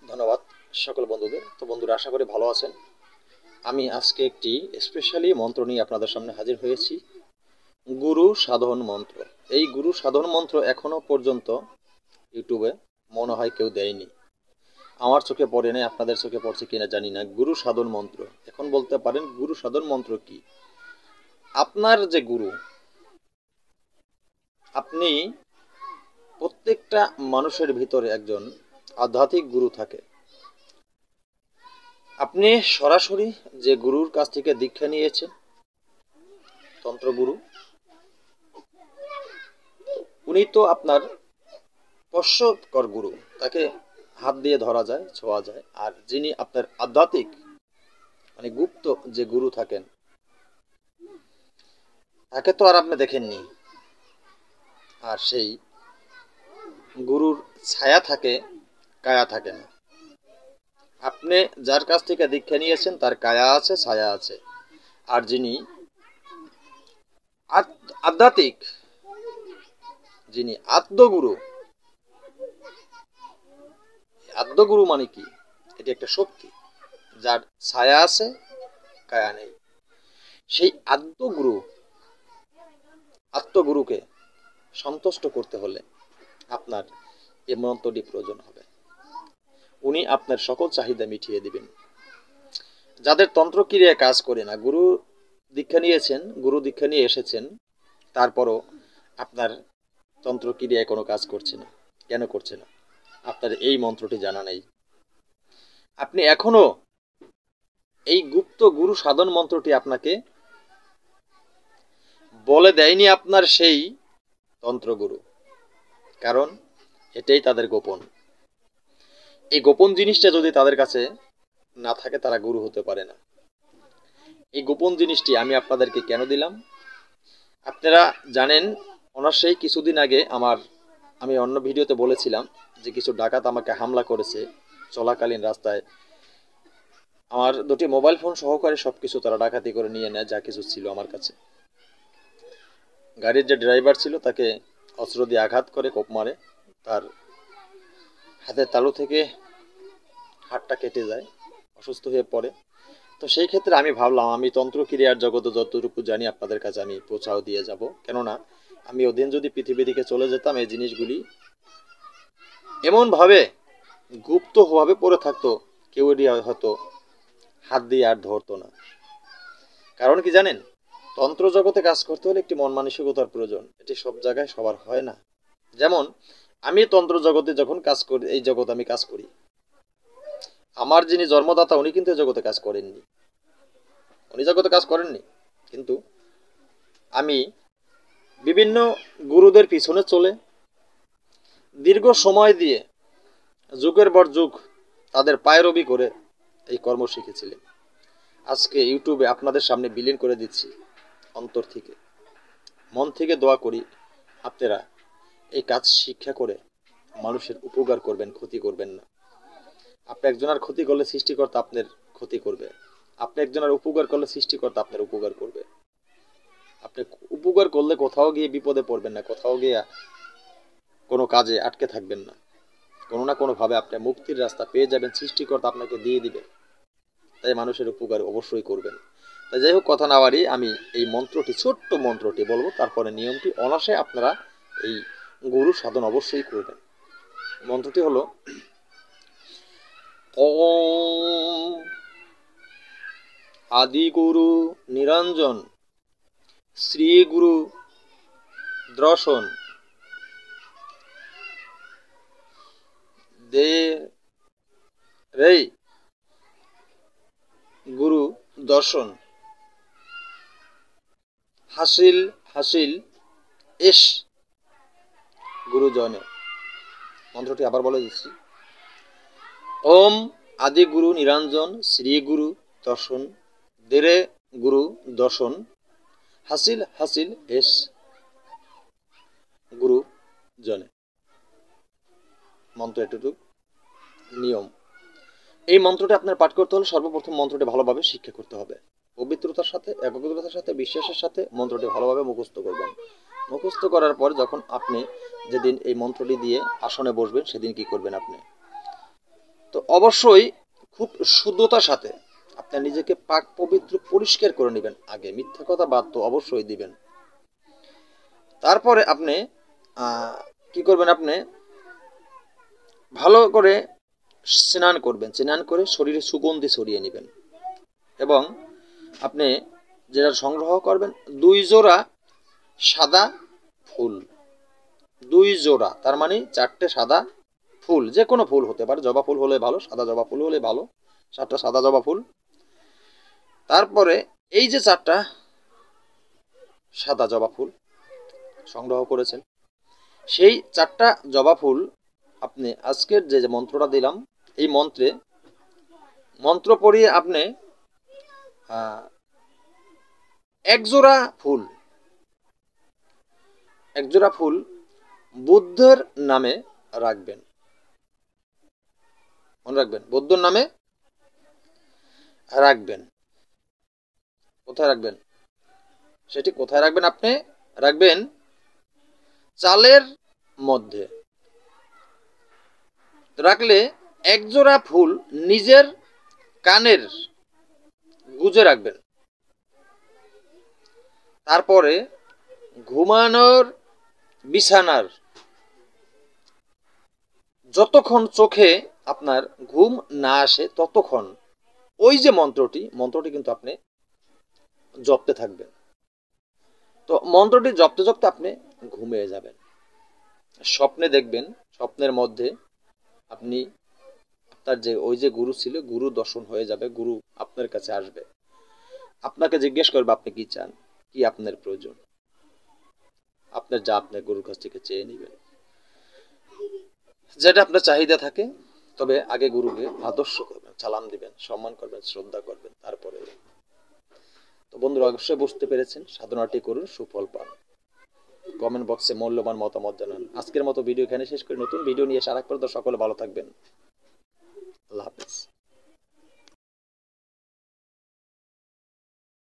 ধন্যবাদ সকল বন্ধুদের। তো বন্ধুরা, আশা করি ভালো আছেন। আমি আজকে একটি স্পেশালি মন্ত্র নিয়ে আপনাদের সামনে হাজির হয়েছি, গুরু সাধন মন্ত্র। এই গুরু সাধন মন্ত্র এখনো পর্যন্ত ইউটিউবে মনে হয় কেউ দেয়নি। আমার চোখে পড়ে নাই, আপনাদের চোখে পড়ছে কিনা জানি না। গুরু সাধন মন্ত্র, এখন বলতে পারেন গুরু সাধন মন্ত্র কি? আপনার যে গুরু, আপনি প্রত্যেকটা মানুষের ভিতরে একজন আধ্যাত্মিক গুরু থাকে। আপনি সরাসরি যে গুরুর কাছ থেকে দীক্ষা নিয়েছেন, তন্ত্রগুরু, উনি তো আপনার স্পর্শকর গুরু, তাকে হাত দিয়ে ধরা যায়, ছোঁয়া যায়। আর যিনি আপনার আধ্যাত্মিক মানে গুপ্ত যে গুরু থাকেন, তাকে তো আর আপনি দেখেননি। আর সেই গুরুর ছায়া থাকে, কায়া থাকে না। আপনি যার কাছ থেকে দীক্ষা নিয়েছেন তার কায়া আছে, ছায়া আছে। আর যিনি আধ্যাত্মিক, যিনি আত্মগুরু, আত্মগুরু মানে কি? এটি একটা শক্তি, যার ছায়া আছে, কায়া নেই। সেই আত্মগুরুকে সন্তুষ্ট করতে হলে আপনার এই মন্ত্রটি প্রয়োজন হবে। উনি আপনার সকল চাহিদা মিটিয়ে দিবেন। যাদের তন্ত্রক্রিয়ায় কাজ করে না, গুরু দীক্ষা নিয়েছেন, গুরু দীক্ষা নিয়ে এসেছেন, তারপরও আপনার তন্ত্রক্রিয়ায় কোনো কাজ করছে না, কেন করছে না? আপনার এই মন্ত্রটি জানা নেই। আপনি এখনো এই গুপ্ত গুরু সাধন মন্ত্রটি আপনাকে বলে দেয়নি আপনার সেই তন্ত্রগুরু, কারণ এটাই তাদের গোপন। এই গোপন জিনিসটা যদি তাদের কাছে না থাকে, তারা গুরু হতে পারে না। এই গোপন জিনিসটি আমি আপনাদেরকে কেন দিলাম? আপনারা জানেন, অনার্সেই কিছুদিন আগে আমি অন্য ভিডিওতে বলেছিলাম যে কিছু ডাকাত আমাকে হামলা করেছে চলাকালীন রাস্তায়। আমার দুটি মোবাইল ফোন সহকারে সবকিছু তারা ডাকাতি করে নিয়ে নেয়, যা কিছু ছিল আমার কাছে। গাড়ির যে ড্রাইভার ছিল তাকে অস্ত্র দিয়ে আঘাত করে, কোপ মারে, তার হাতের তালু থেকে হাতটা কেটে যায়, অসুস্থ হয়ে পড়ে। তো সেই ক্ষেত্রে আমি ভাবলাম, আমি তন্ত্রক্রিয়ার জগতে যতটুকু জানি আপনাদের কাছে আমি পৌঁছাও দিয়ে যাব। কেননা আমি ওদিন যদি পৃথিবী থেকে চলে যেতাম, এই জিনিসগুলি এমনভাবে গুপ্তভাবে পড়ে থাকতো, কেউ এটি হয়তো হাত দিয়ে আর ধরতো না। কারণ কি জানেন, তন্ত্র জগতে কাজ করতে হলে একটি মন মানসিকতার প্রয়োজন। এটি সব জায়গায় সবার হয় না। যেমন আমি তন্ত্র জগতে যখন কাজ করি, এই জগতে আমি কাজ করি, আমার যিনি জন্মদাতা উনি কিন্তু এই জগতে কাজ করেননি, কিন্তু আমি বিভিন্ন গুরুদের পিছনে চলে দীর্ঘ সময় দিয়ে যুগের পর যুগ তাদের পায়রবি করে এই কর্ম শিখেছিলেন। আজকে ইউটিউবে আপনাদের সামনে বিলীন করে দিচ্ছি। অন্তর থেকে, মন থেকে দোয়া করি আপনারা এই কাজ শিক্ষা করে মানুষের উপকার করবেন, ক্ষতি করবেন না। আপনি একজনের ক্ষতি করলে সৃষ্টিকর্তা আপনার ক্ষতি করবে, আপনি একজনের উপকার করলে সৃষ্টিকর্তা আপনার উপকার করবে। আপনি উপকার করলে কোথাও গিয়ে বিপদে পড়বেন না, কোথাও গিয়ে কোনো কাজে আটকে থাকবেন না। কোনো না কোনোভাবে আপনি মুক্তির রাস্তা পেয়ে যাবেন, সৃষ্টিকর্তা আপনাকে দিয়ে দিবে। তাই মানুষের উপকার অবশ্যই করবেন। তাই যাই হোক, কথা না বাড়িয়ে আমি এই মন্ত্রটি, ছোট্ট মন্ত্রটি বলবো, তারপরে নিয়মটি অনায়াসে আপনারা এই গুরু সাধন অবশ্যই করবেন। মন্ত্রটি হলো ওম আদি গুরু নিরঞ্জন শ্রী গুরু দর্শন দে রে গুরু দর্শন হাসিল হাসিল এস গুরুজনে। মন্ত্রটি আবার বলে দিচ্ছি। ওম আদি গুরু নিরঞ্জন শ্রী গুরু দর্শন দেরে গুরু দর্শন হাসিল হাসিল এস গুরু জনে। মন্ত্র এটুকু। নিয়ম, এই মন্ত্রটি আপনার পাঠ করতে হলে সর্বপ্রথম মন্ত্রটি ভালোভাবে শিক্ষা করতে হবে। পবিত্রতার সাথে, একাগ্রতার সাথে, বিশ্বাসের সাথে মন্ত্রটি ভালোভাবে মুখস্থ করবেন। মুখস্থ করার পর যখন আপনি যেদিন এই মন্ত্রটি দিয়ে আসনে বসবেন, সেদিন কি করবেন আপনি? তো অবশ্যই খুব শুদ্ধতার সাথে আপনি নিজেকে পাক পবিত্র পরিষ্কার করে নেবেন। আগে মিথ্যা কথা বাদ তো অবশ্যই দিবেন। তারপরে আপনি কি করবেন, আপনি ভালো করে স্নান করবেন। স্নান করে শরীরে সুগন্ধি ছড়িয়ে নেবেন এবং আপনি যেটা সংগ্রহ করবেন 2 জোড়া সাদা ফুল, 2 জোড়া, তার মানে 4টে সাদা ফুল, যে কোনো ফুল হতে পারে, জবা ফুল হলে ভালো, সাদা জবা ফুল হলে ভালো, 7টা সাদা জবা ফুল। তারপরে এই যে 4টা সাদা জবা ফুল সংগ্রহ করেছেন, সেই 4টা জবা ফুল আপনি আজকের যে মন্ত্রটা দিলাম এই মন্ত্র পড়িয়ে আপনি এক জোড়া ফুল বুদ্ধের নামে রাখবেন। মনে রাখবেন, বুদ্ধর নামে রাখবেন। কোথায় রাখবেন? সেটি কোথায় রাখবেন? আপনি রাখবেন চালের মধ্যে। রাখলে এক জোড়া ফুল নিজের কানের গুজে রাখবেন। তারপরে ঘুমানোর বিছানার যতক্ষণ চোখে আপনার ঘুম না আসে ততক্ষণ ওই যে মন্ত্রটি কিন্তু আপনি জপতে থাকবেন। তো মন্ত্রটি জপতে জপতে আপনি ঘুমিয়ে যাবেন। স্বপ্নে দেখবেন, স্বপ্নের মধ্যে আপনি আপনার যে ওই যে গুরু ছিল, গুরু দর্শন হয়ে যাবে। গুরু আপনার কাছে আসবে, আপনাকে জিজ্ঞেস করবে আপনি কি চান, কি আপনার প্রয়োজন, আপনার যা আপনার গুরুর কাছ থেকে চেয়ে নেবেন, যেটা আপনার চাহিদা থাকে। তবে আগে গুরুকে আদর্শ করবেন, সালাম দিবেন, সম্মান করবেন, শ্রদ্ধা করবেন, তারপরে। তো বন্ধুরা অবশ্যই বুঝতে পেরেছেন, সাধনাটি করুন, সুফল পান। কমেন্ট বক্সে মূল্যবান মতামত জানান। আজকের মতো ভিডিও এখানে শেষ করে নতুন ভিডিও নিয়ে সারা পর্যন্ত সকলে ভালো থাকবেন।